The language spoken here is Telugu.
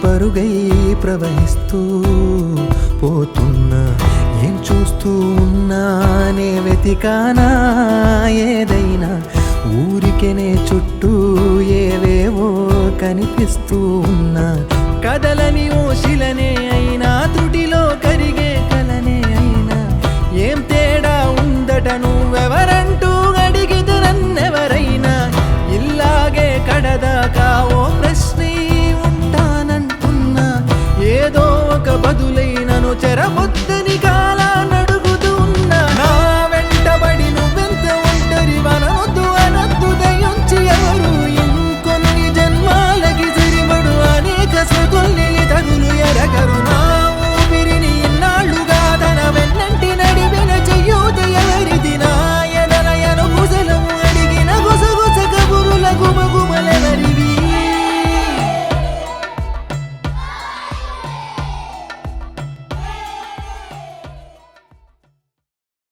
పరుగై ప్రవహిస్తూ పోతున్నా. ఏం చూస్తూ ఉన్నానే వెతికానా ఏదైనా, ఊరికెనే చుట్టూ ఏవేవో కనిపిస్తూ ఉన్నా. కదలని ఓ శిలనే